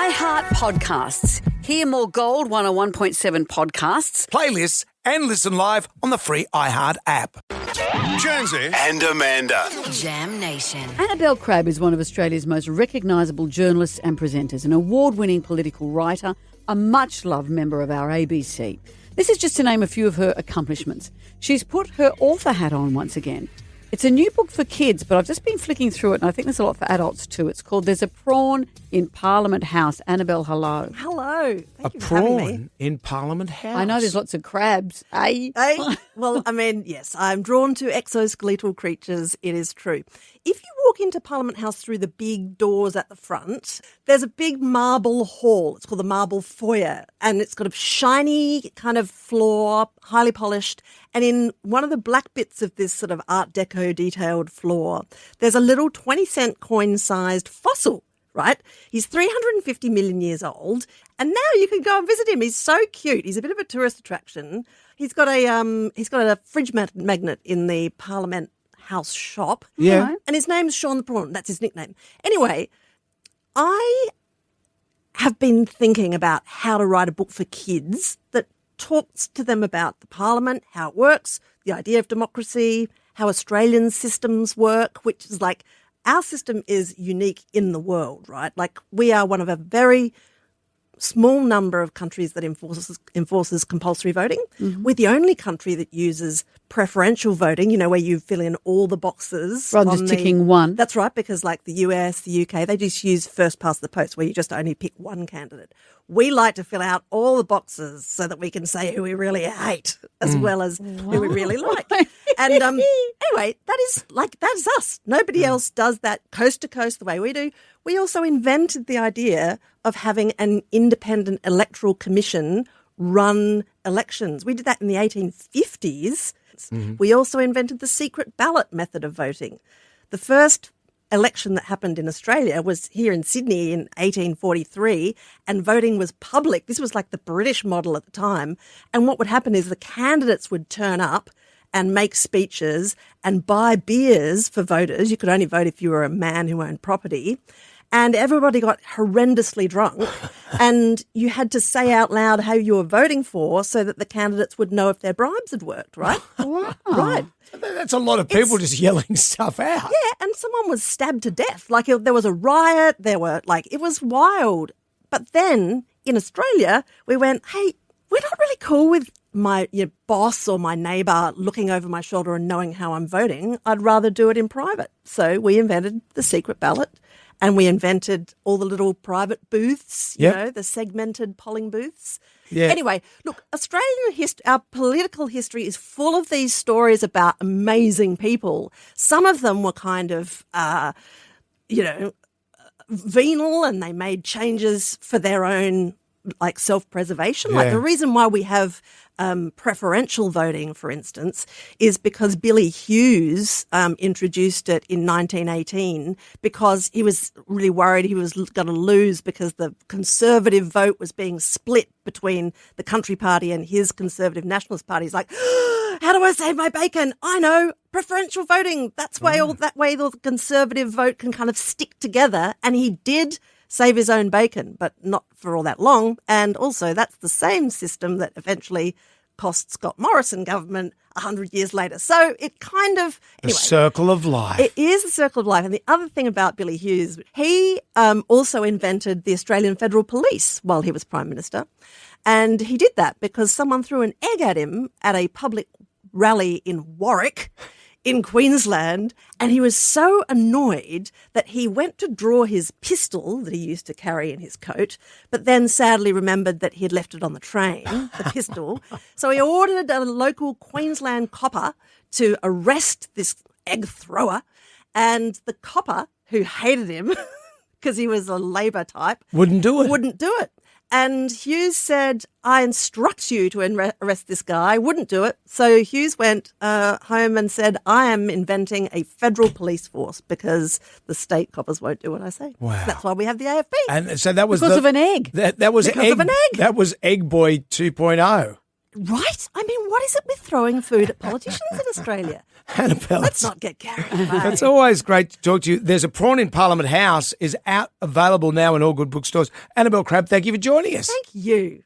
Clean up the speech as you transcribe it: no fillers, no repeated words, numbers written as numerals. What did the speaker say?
iHeart Podcasts. Hear more Gold 101.7 podcasts, playlists, and listen live on the free iHeart app. Jonesy and Amanda. Jam Nation. Annabel Crabb is one of Australia's most recognisable journalists and presenters, an award-winning political writer, a much-loved member of our ABC. This is just to name a few of her accomplishments. She's put her author hat on once again. It's a new book for kids, but I've just been flicking through it, and I think there's a lot for adults too. It's called There's a Prawn in Parliament House. Annabel, hello. Hello. Thank you for prawn having me. in Parliament House. I know there's lots of crabs, eh? Well, I mean, yes, I'm drawn to exoskeletal creatures. It is true. If you walk into Parliament House through the big doors at the front, there's a big marble hall. It's called the Marble Foyer, and it's got a shiny kind of floor, highly polished. And in one of the black bits of this sort of Art Deco detailed floor, there's a little 20-cent coin-sized fossil. Right? He's 350 million years old, and now you can go and visit him. He's so cute. He's a bit of a tourist attraction. He's got a fridge magnet in the Parliament House shop. Yeah. And his name's Sean the Prawn. That's his nickname. Anyway, I have been thinking about how to write a book for kids that talks to them about the Parliament, how it works, the idea of democracy, how Australian systems work, which is like, our system is unique in the world, right? Like, we are one of a very small number of countries that enforces compulsory voting. Mm-hmm. We're the only country that uses preferential voting, you know, where you fill in all the boxes. Rather than just ticking one. That's right, because like the US, the UK, they just use first past the post, where you just only pick one candidate. We like to fill out all the boxes so that we can say who we really hate as well as who we really like. And anyway, that's us. Nobody else does that coast to coast the way we do. We also invented the idea of having an independent electoral commission run elections. We did that in the 1850s. Mm-hmm. We also invented the secret ballot method of voting. The first election that happened in Australia was here in Sydney in 1843, and voting was public. This was like the British model at the time. And what would happen is the candidates would turn up and make speeches and buy beers for voters. You could only vote if you were a man who owned property. And everybody got horrendously drunk, and you had to say out loud how you were voting for so that the candidates would know if their bribes had worked, right? Wow. Right. That's a lot of people just yelling stuff out. Yeah, and someone was stabbed to death. Like, there was a riot. It was wild. But then in Australia, we went, hey, we're not really cool with my boss or my neighbour looking over my shoulder and knowing how I'm voting. I'd rather do it in private. So we invented the secret ballot. And we invented all the little private booths, you know, the segmented polling booths. Yeah. Anyway, look, Australian history, our political history is full of these stories about amazing people. Some of them were kind of, venal, and they made changes for their own, like, self-preservation. Yeah. Like, the reason why we have preferential voting, for instance, is because Billy Hughes introduced it in 1918 because he was really worried he was going to lose because the Conservative vote was being split between the Country Party and his Conservative Nationalist Party. He's like, how do I save my bacon? I know, preferential voting. That's why that way the Conservative vote can kind of stick together. And he did save his own bacon, but not for all that long. And also, that's the same system that eventually cost Scott Morrison government 100 years later. So it kind of... The circle of life. It is the circle of life. And the other thing about Billy Hughes, he also invented the Australian Federal Police while he was Prime Minister. And he did that because someone threw an egg at him at a public rally in Warwick in Queensland, and he was so annoyed that he went to draw his pistol that he used to carry in his coat, but then sadly remembered that he had left it on the train, the pistol. So he ordered a local Queensland copper to arrest this egg thrower, and the copper, who hated him because he was a Labor type, wouldn't do it. And Hughes said, I instruct you to arrest this guy. Wouldn't do it. So Hughes went home and said, I am inventing a federal police force because the state coppers won't do what I say. Wow. That's why we have the AFP. And so that was because of an egg. That was because of an egg. That was Egg Boy 2.0. Right? I mean, what is it with throwing food at politicians in Australia? Annabel, Let's not get carried away. it's always great to talk to you. There's a Prawn in Parliament House is out available now in all good bookstores. Annabel Crabb, thank you for joining us. Thank you.